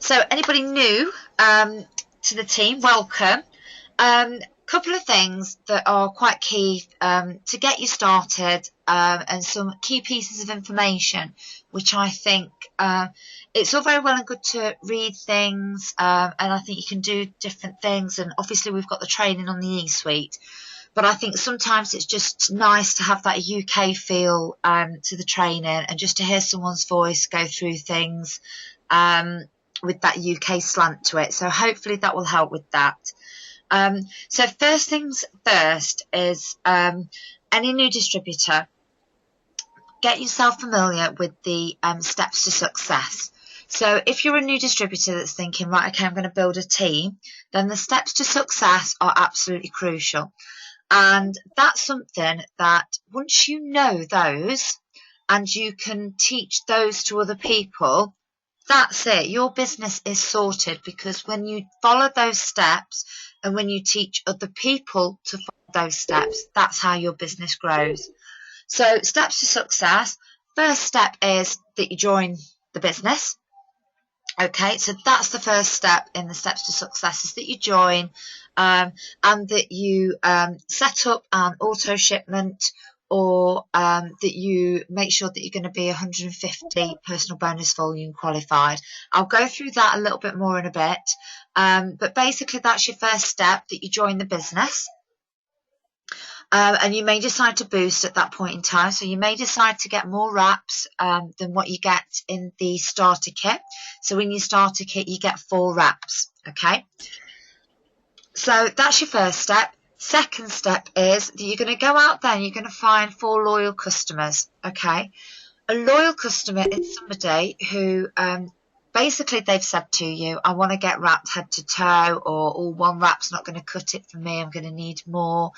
So anybody new to the team, welcome. Couple of things that are quite key to get you started, and some key pieces of information which I think it's all very well and good to read things, and I think you can do different things, and obviously we've got the training on the e-suite, but I think sometimes it's just nice to have that UK feel to the training, and just to hear someone's voice go through things with that UK slant to it. So hopefully that will help with that. So first things first is any new distributor, get yourself familiar with the steps to success. So if you're a new distributor that's thinking, right, okay, I'm going to build a team, then the steps to success are absolutely crucial. And that's something that once you know those and you can teach those to other people, that's it. Your business is sorted, because when you follow those steps and when you teach other people to follow those steps, that's how your business grows. So steps to success. First step is that you join the business. Okay, so that's the first step in the steps to success, is that you join and that you set up an auto shipment, or that you make sure that you're going to be 150 personal bonus volume qualified. I'll go through that a little bit more in a bit, but basically that's your first step, that you join the business. And you may decide to boost at that point in time. So you may decide to get more wraps than what you get in the starter kit. So in your starter kit, you get 4 wraps. Okay. So that's your first step. Second step is that you're going to go out there and you're going to find 4 loyal customers. Okay. A loyal customer is somebody who basically they've said to you, I want to get wrapped head to toe, or oh, one wrap's not going to cut it for me, I'm going to need more.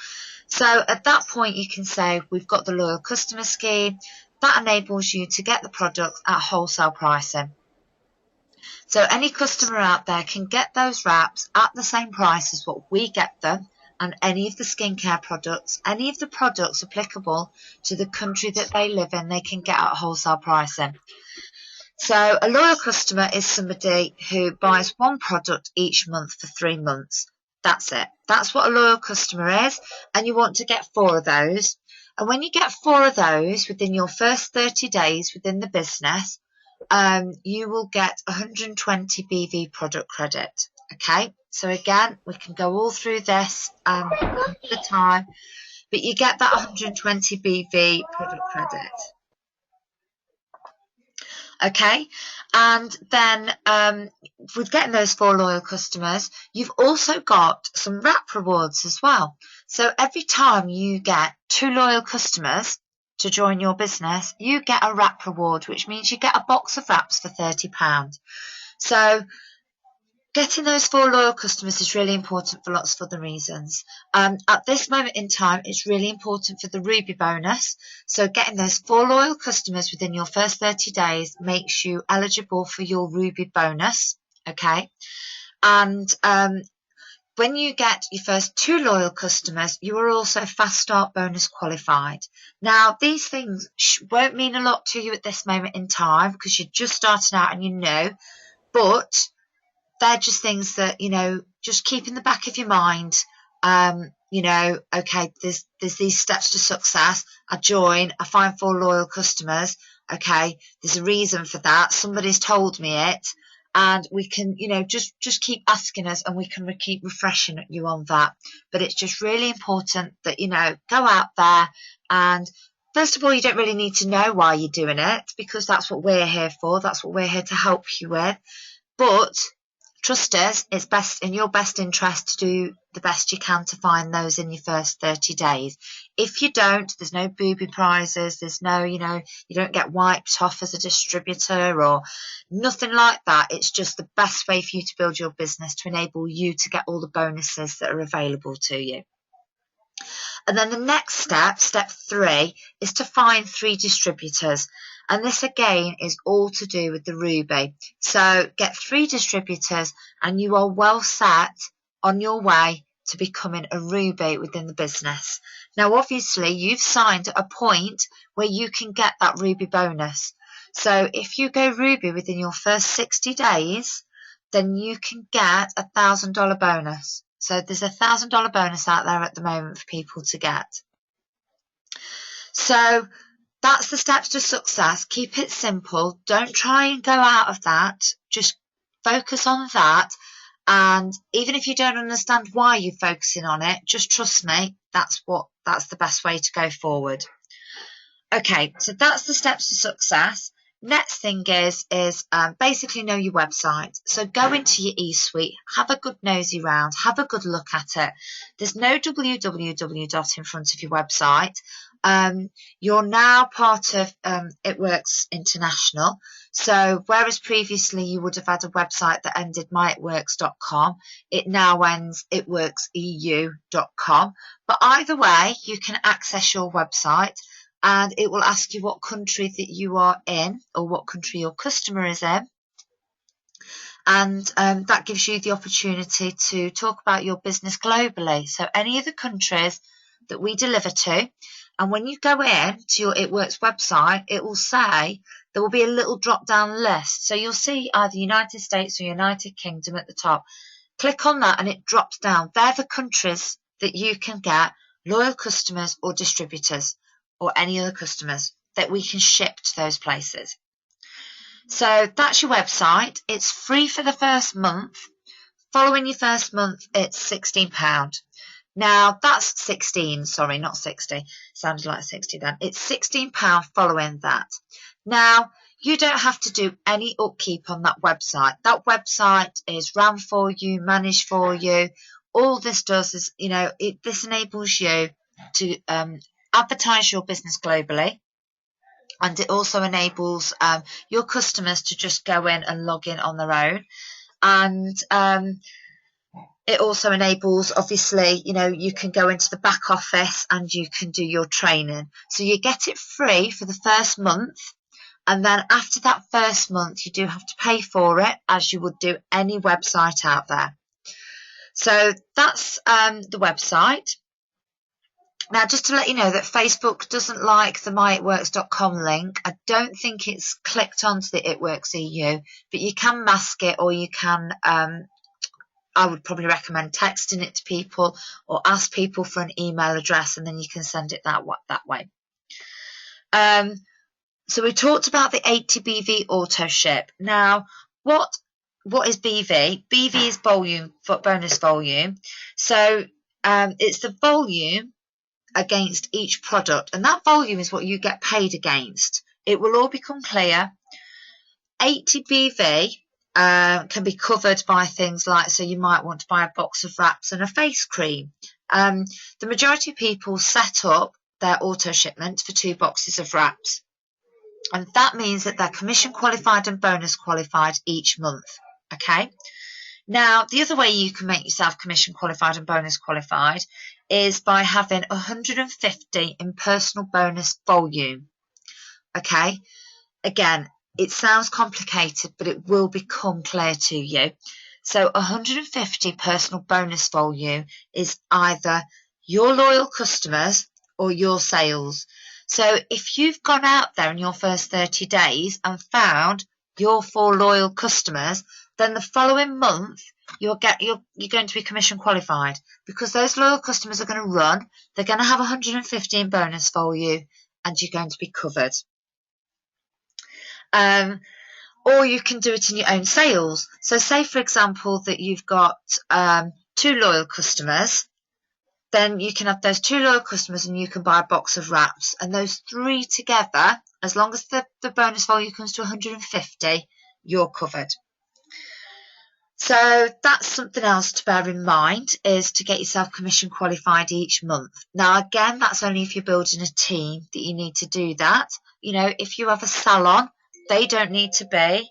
So at that point you can say, we've got the loyal customer scheme that enables you to get the product at wholesale pricing. So any customer out there can get those wraps at the same price as what we get them, and any of the skincare products, any of the products applicable to the country that they live in, they can get at wholesale pricing. So a loyal customer is somebody who buys one product each month for 3 months. That's it. That's what a loyal customer is. And you want to get 4 of those. And when you get 4 of those within your first 30 days within the business, you will get 120 BV product credit. Okay. So again, we can go all through this the time, but you get that 120 BV product credit. Okay, and then with getting those 4 loyal customers, you've also got some wrap rewards as well. So every time you get 2 loyal customers to join your business, you get a wrap reward, which means you get a box of wraps for £30. So getting those 4 loyal customers is really important for lots of other reasons. At this moment in time, it's really important for the Ruby bonus. So getting those 4 loyal customers within your first 30 days makes you eligible for your Ruby bonus. Okay. And when you get your first 2 loyal customers, you are also Fast Start bonus qualified. Now, these things won't mean a lot to you at this moment in time, because you're just starting out and you know, but they're just things that, you know, just keep in the back of your mind. You know, okay, there's these steps to success. I join, I find 4 loyal customers. Okay, there's a reason for that. Somebody's told me it, and we can, you know, just keep asking us, and we can keep refreshing you on that. But it's just really important that, you know, go out there, and first of all, you don't really need to know why you're doing it, because that's what we're here for. That's what we're here to help you with. But trust us, it's best in your best interest to do the best you can to find those in your first 30 days. If you don't, there's no booby prizes, there's no, you know, you don't get wiped off as a distributor or nothing like that. It's just the best way for you to build your business, to enable you to get all the bonuses that are available to you. And then the next step, step 3, is to find 3 distributors. And this again is all to do with the Ruby. So get 3 distributors and you are well set on your way to becoming a Ruby within the business. Now, obviously, you've signed a point where you can get that Ruby bonus. So if you go Ruby within your first 60 days, then you can get a $1,000 bonus. So there's a $1,000 bonus out there at the moment for people to get. So that's the steps to success. Keep it simple. Don't try and go out of that. Just focus on that. And even if you don't understand why you're focusing on it, just trust me, that's the best way to go forward. Okay, so that's the steps to success. Next thing is basically know your website. So go into your eSuite, have a good nosy round, have a good look at it. There's no www dot in front of your website. You're now part of It Works International. So whereas previously you would have had a website that ended myitworks.com, it now ends itworkseu.com. But either way, you can access your website, and it will ask you what country that you are in or what country your customer is in. And that gives you the opportunity to talk about your business globally. So any of the countries that we deliver to, and when you go in to your It Works website, it will say there will be a little drop down list. So you'll see either United States or United Kingdom at the top. Click on that and it drops down. They're the countries that you can get loyal customers or distributors, or any other customers that we can ship to those places. So that's your website. It's free for the first month. Following your first month, it's £16. Now that's 16, sorry, not 60. Sounded like 60 then. It's £16 following that. Now, you don't have to do any upkeep on that website. That website is run for you, managed for you. All this does is, this enables you to advertise your business globally, and it also enables your customers to just go in and log in on their own. And it also enables, obviously, you can go into the back office and you can do your training. So you get it free for the first month, and then after that first month you do have to pay for it, as you would do any website out there. So that's the website. Now, just to let you know that Facebook doesn't like the myitworks.com link. I don't think it's clicked onto the It Works EU, but you can mask it, or you can, I would probably recommend texting it to people or ask people for an email address, and then you can send it that way. So we talked about the 80 BV auto ship. Now, what is BV? BV is volume, bonus volume. So it's the volume against each product, and that volume is what you get paid against. It will all become clear. 80 BV can be covered by things like, so you might want to buy a box of wraps and a face cream. The majority of people set up their auto shipment for 2 boxes of wraps, and that means that they're commission qualified and bonus qualified each month. Okay. Now, the other way you can make yourself commission qualified and bonus qualified is by having 150 in personal bonus volume. Okay, again, it sounds complicated, but it will become clear to you. So 150 personal bonus volume is either your loyal customers or your sales. So if you've gone out there in your first 30 days and found your 4 loyal customers, then the following month you're going to be commission qualified, because those loyal customers are going to run. They're going to have 150 in bonus for you, and you're going to be covered. Or you can do it in your own sales. So say, for example, that you've got 2 loyal customers, then you can have those 2 loyal customers and you can buy a box of wraps, and those 3 together, as long as the bonus volume comes to 150, you're covered. So that's something else to bear in mind, is to get yourself commission qualified each month. Now, again, that's only if you're building a team that you need to do that. If you have a salon, they don't need to be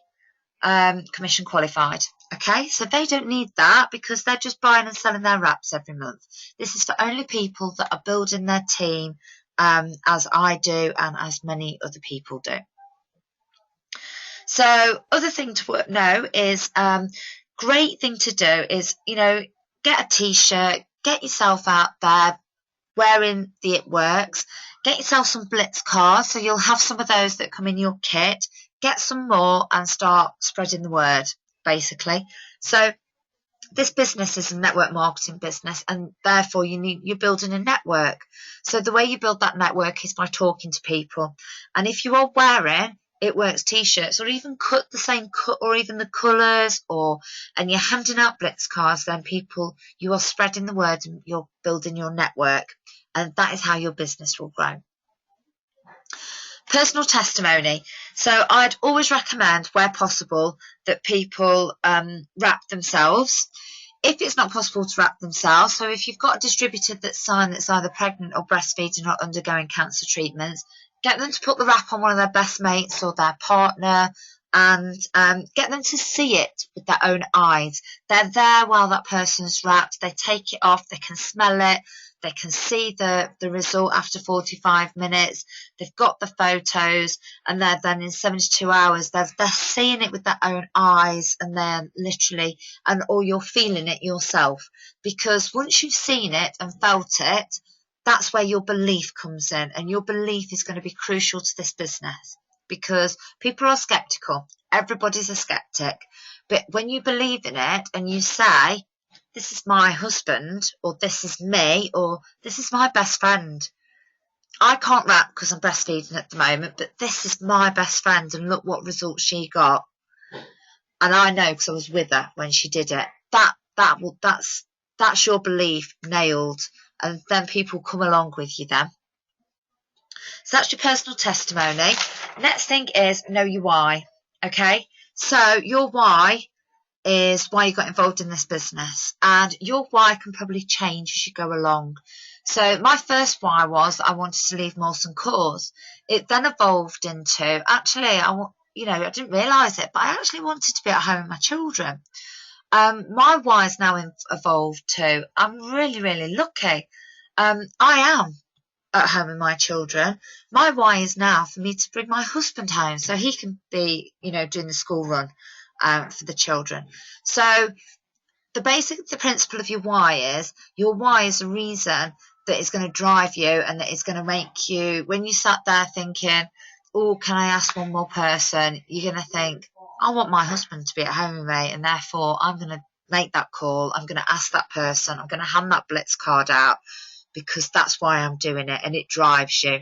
commission qualified. Okay, so they don't need that, because they're just buying and selling their wraps every month. This is for only people that are building their team, as I do and as many other people do. So other thing to know is, great thing to do is, get a t-shirt, get yourself out there wearing the It Works, get yourself some Blitz cards, so you'll have some of those that come in your kit, get some more and start spreading the word. basically. So this business is a network marketing business, and therefore you're building a network. So the way you build that network is by talking to people. And if you are wearing It Works t-shirts, or even cut the same cut, or even the colours, and you're handing out blitz cards, then you are spreading the word and you're building your network, and that is how your business will grow. Personal testimony. So I'd always recommend, where possible, that people wrap themselves. If it's not possible to wrap themselves, so if you've got a distributor that's either pregnant or breastfeeding or undergoing cancer treatments, get them to put the wrap on one of their best mates or their partner, and get them to see it with their own eyes. They're there while that person's wrapped. They take it off. They can smell it. They can see the result after 45 minutes. They've got the photos, and then in 72 hours, they're seeing it with their own eyes, and then literally, or you're feeling it yourself. Because once you've seen it and felt it, that's where your belief comes in, and your belief is going to be crucial to this business, because people are skeptical. Everybody's a skeptic. But when you believe in it and you say, this is my husband, or this is me, or this is my best friend. I can't wrap because I'm breastfeeding at the moment, but this is my best friend, and look what results she got. And I know because I was with her when she did it. That's your belief nailed, and then people come along with you then. So that's your personal testimony. Next thing is know your why. Okay, so your why is why you got involved in this business, and your why can probably change as you go along. So my first why was I wanted to leave Molson Coors. It then evolved into, actually, I didn't realise it, but I actually wanted to be at home with my children. My why is now evolved to, I'm really, really lucky. I am at home with my children. My why is now for me to bring my husband home so he can be, doing the school run for the children. So the principle of your why is a reason that is going to drive you, and that is going to make you, when you sat there thinking, oh, can I ask one more person, you're going to think, I want my husband to be at home with me, and therefore I'm going to make that call, I'm going to ask that person, I'm going to hand that blitz card out, because that's why I'm doing it, and it drives you.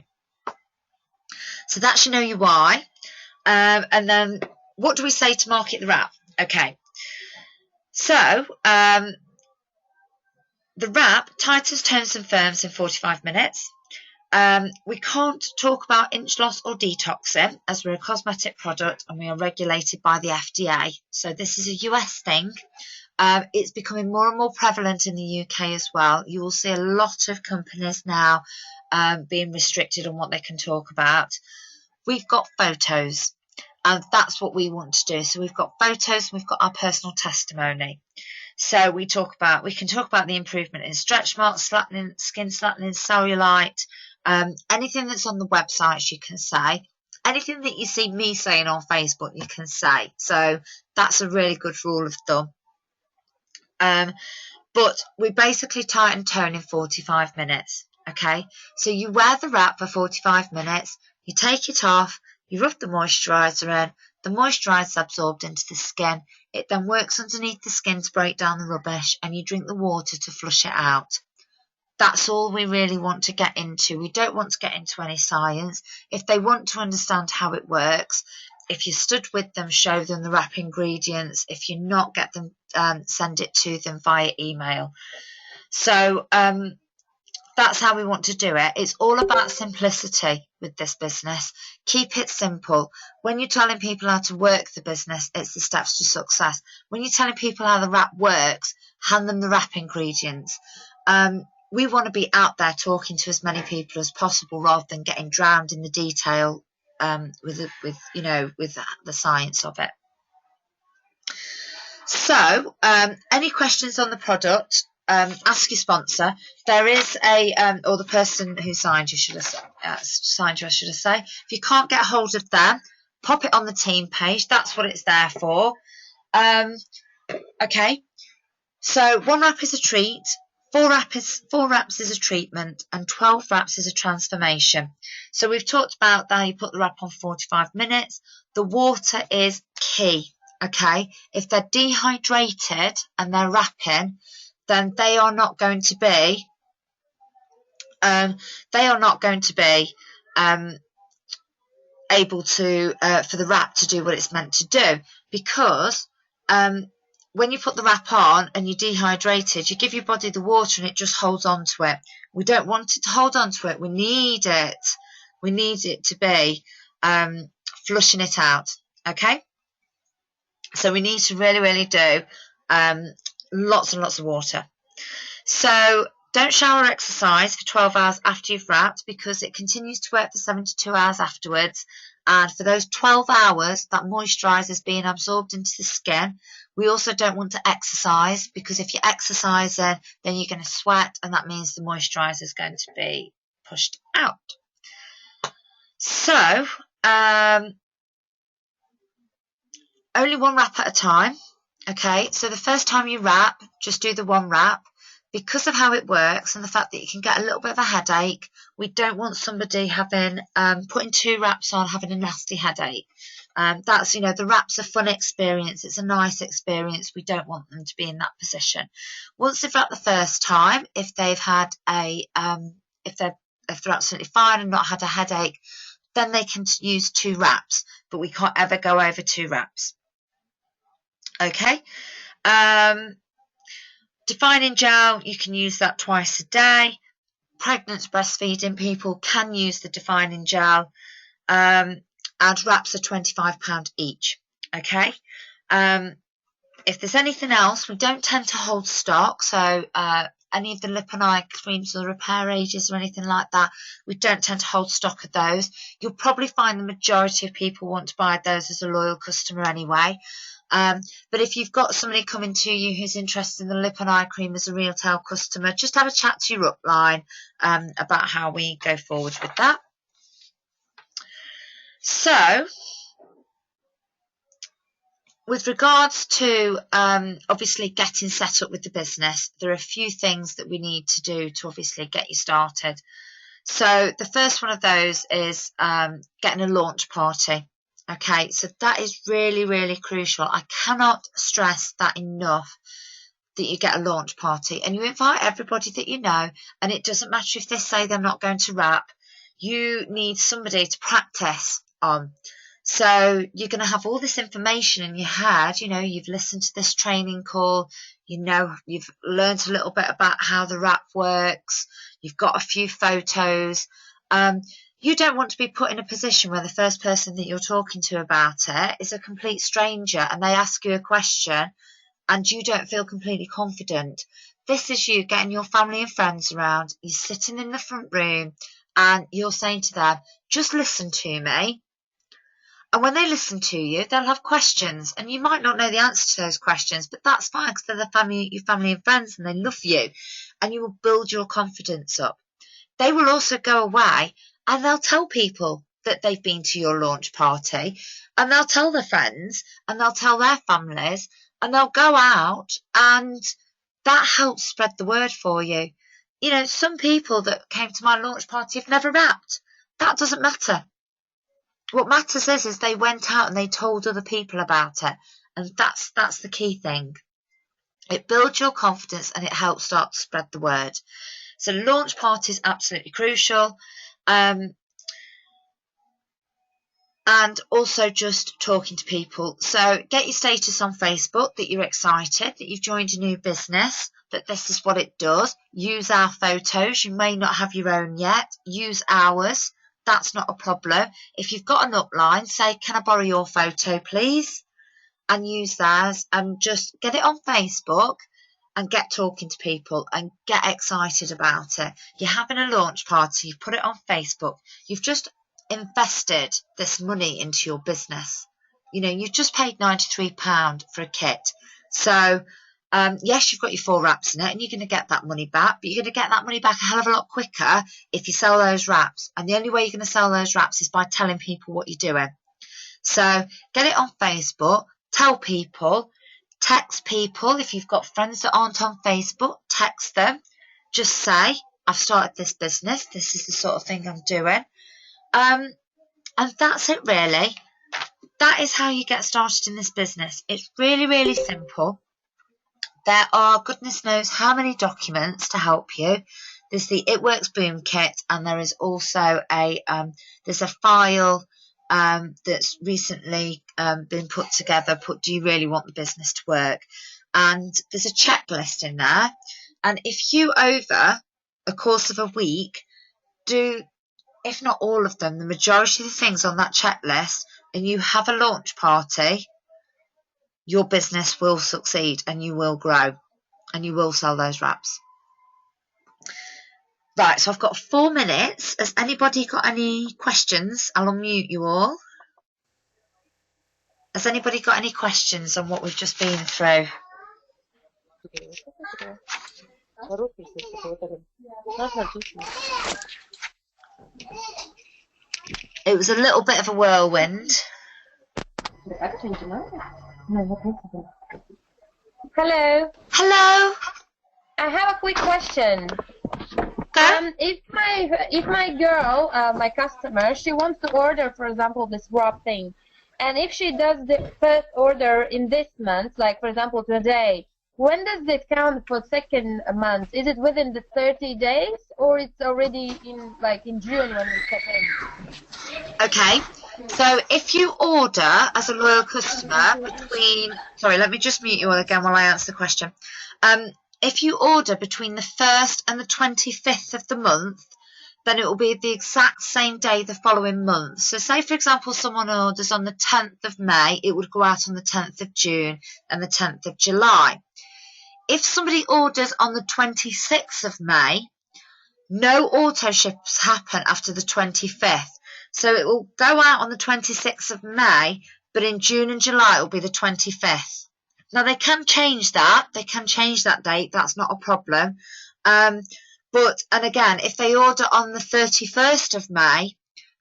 So that's your why. And then what do we say to market the wrap? Okay, so the wrap tightens, tones and firms in 45 minutes. We can't talk about inch loss or detoxing, as we're a cosmetic product and we are regulated by the FDA. So this is a US thing. It's becoming more and more prevalent in the UK as well. You will see a lot of companies now being restricted on what they can talk about. We've got photos, and that's what we want to do. So we've got photos, and we've got our personal testimony. So we can talk about the improvement in stretch marks, skin slackening, cellulite, anything that's on the websites you can say. Anything that you see me saying on Facebook, you can say. So that's a really good rule of thumb. But we basically tighten tone in 45 minutes. Okay, so you wear the wrap for 45 minutes, you take it off, you rub the moisturiser in, the moisturiser is absorbed into the skin, it then works underneath the skin to break down the rubbish, and you drink the water to flush it out. That's all we really want to get into. We don't want to get into any science. If they want to understand how it works, if you stood with them, show them the wrap ingredients. If you're not, get them, send it to them via email. So that's how we want to do it. It's all about simplicity with this business. Keep it simple. When you're telling people how to work the business, it's the steps to success. When you're telling people how the wrap works, hand them the wrap ingredients. We want to be out there talking to as many people as possible, rather than getting drowned in the detail with the science of it. So, any questions on the product? Ask your sponsor. There is or the person who signed you, I should say. If you can't get hold of them, pop it on the team page. That's what it's there for. Okay. So 1 wrap is a treat, 4 wraps is a treatment, and 12 wraps is a transformation. So we've talked about that. You put the wrap on 45 minutes. The water is key. okay, if they're dehydrated and they're wrapping, then they are not going to be able to for the wrap to do what it's meant to do, because when you put the wrap on and you're dehydrated, you give your body the water and it just holds on to it. We don't want it to hold on to it. We need it to be flushing it out, okay? So we need to really do lots and lots of water. So don't shower or exercise for 12 hours after you've wrapped, because it continues to work for 72 hours afterwards. And for those 12 hours, that moisturiser is being absorbed into the skin. We also don't want to exercise, because if you're exercising, then you're going to sweat, and that means the moisturiser is going to be pushed out. So, only one wrap at a time. Okay, so the first time you wrap, just do the one wrap. Because of how it works and the fact that you can get a little bit of a headache, we don't want somebody having putting 2 wraps on, having a nasty headache. That's, the wrap's a fun experience. It's a nice experience. We don't want them to be in that position. Once they've wrapped the first time, if they've had if they're absolutely fine and not had a headache, then they can use 2 wraps, but we can't ever go over 2 wraps. Okay. Defining gel, you can use that twice a day. Pregnant breastfeeding people can use the defining gel, and wraps are £25 each. Okay. If there's anything else, we don't tend to hold stock. So any of the lip and eye creams or repair ages or anything like that, we don't tend to hold stock of those. You'll probably find the majority of people want to buy those as a loyal customer anyway. But if you've got somebody coming to you who's interested in the lip and eye cream as a retail customer, just have a chat to your upline about how we go forward with that. So, with regards to obviously getting set up with the business, there are a few things that we need to do to obviously get you started. So the first one of those is getting a launch party. Okay, so that is really crucial. I cannot stress that enough, that you get a launch party and you invite everybody that you know, and it doesn't matter if they say they're not going to wrap. You need somebody to practice on. So you're going to have all this information in your head. You've listened to this training call, you've learned a little bit about how the wrap works, you've got a few photos. You don't want to be put in a position where the first person that you're talking to about it is a complete stranger and they ask you a question and you don't feel completely confident. This is you getting your family and friends around, you're sitting in the front room and you're saying to them, just listen to me. And when they listen to you, they'll have questions, and you might not know the answer to those questions, but that's fine because they're your family and friends and they love you, and you will build your confidence up. They will also go away and they'll tell people that they've been to your launch party, and they'll tell their friends and they'll tell their families, and they'll go out, and that helps spread the word for you. Some people that came to my launch party have never wrapped. That doesn't matter. What matters is they went out and they told other people about it, and that's the key thing. It builds your confidence and it helps start to spread the word. So launch party is absolutely crucial. And also just talking to people. So get your status on Facebook that you're excited, that you've joined a new business, that this is what it does. Use our photos. You may not have your own yet. Use ours. That's not a problem. If you've got an upline, say, can I borrow your photo, please? And use theirs, and just get it on Facebook and get talking to people and get excited about it. You're having a launch party, you've put it on Facebook, you've just invested this money into your business. You've just paid £93 for a kit. So yes, you've got your 4 wraps in it and you're going to get that money back, but you're going to get that money back a hell of a lot quicker if you sell those wraps. And the only way you're going to sell those wraps is by telling people what you're doing. So get it on Facebook, tell people, text people. If you've got friends that aren't on Facebook, text them. Just say, I've started this business. This is the sort of thing I'm doing. And that's it really. that is how you get started in this business. It's really, really simple. There are goodness knows how many documents to help you. There's the It Works Boom Kit, and there is also there's a file that's recently been put together. Do you really want the business to work? And there's a checklist in there. And if you, over a course of a week, do, if not all of them, the majority of the things on that checklist, and you have a launch party, your business will succeed and you will grow and you will sell those wraps. Right, so I've got 4 minutes. Has anybody got any questions? I'll unmute you all. Has anybody got any questions on what we've just been through? It was a little bit of a whirlwind. Hello. Hello. I have a quick question. Go. If my girl, my customer, she wants to order, for example, this wrap thing, and if she does the first order in this month, like for example today, when does it count for second month? Is it within the 30 days, or it's already in June when we step in? Okay. So if you order as a loyal customer between, sorry, let me just mute you all again while I answer the question. If you order between the 1st and the 25th of the month, then it will be the exact same day the following month. So say, for example, someone orders on the 10th of May, it would go out on the 10th of June and the 10th of July. If somebody orders on the 26th of May, no auto ships happen after the 25th. So it will go out on the 26th of May, but in June and July it will be the 25th. Now they can change that. They can change that date. That's not a problem. And again, if they order on the 31st of May,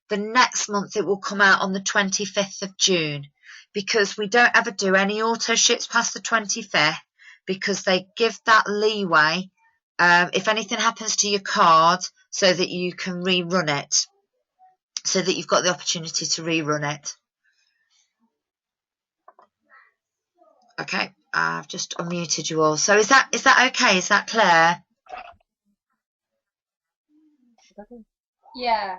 the next month it will come out on the 25th of June, because we don't ever do any auto ships past the 25th, because they give that leeway if anything happens to your card, so that you can rerun it, so that you've got the opportunity to rerun it. Okay, I've just unmuted you all. So is that okay? Is that clear? Yeah.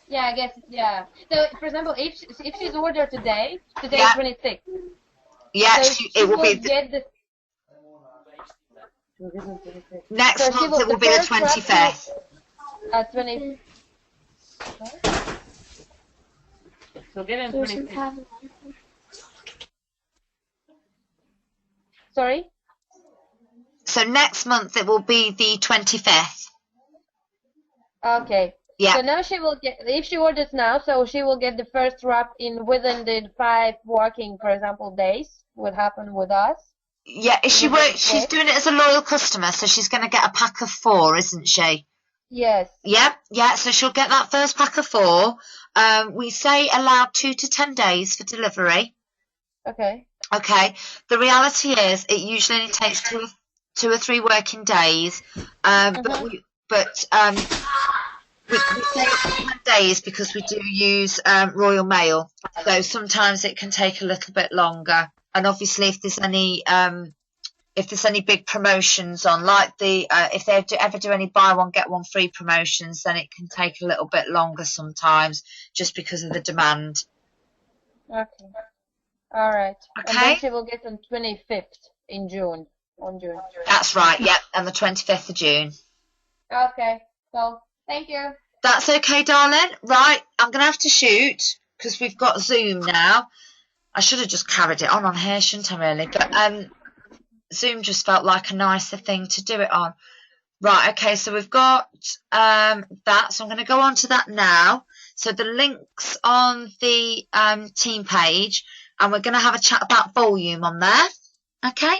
Yeah, I guess, yeah. So, for example, if she's ordered today Yeah. is 26. Yeah, so it will be get the next month. It will be the 25th. 20. So get in 26. Sorry? So next month it will be the 25th. Okay. Yeah. So now she will get, if she orders now, so she will get the first wrap in within the 5 working, for example, days. Would happen with us. Yeah, she's doing it as a loyal customer, so she's going to get a pack of 4, isn't she? Yes. Yeah, so she'll get that first pack of 4. We say allowed 2 to 10 days for delivery. Okay. Okay. The reality is it usually only takes 2 or 3 working days. But we say up to 10 days because we do use Royal Mail. So sometimes it can take a little bit longer. And obviously if there's any big promotions on, like if they ever do any buy one get one free promotions, then it can take a little bit longer sometimes, just because of the demand. Okay. All right. Okay. And then she will get on 25th in June. On June. That's right. Yep. And the 25th of June. Okay. So thank you. That's okay, darling. Right. I'm gonna have to shoot because we've got Zoom now. I should have just carried it on here, shouldn't I, really? But Zoom just felt like a nicer thing to do it on. Right, okay, so we've got that. So I'm going to go on to that now. So the link's on the team page, and we're going to have a chat about volume on there. Okay?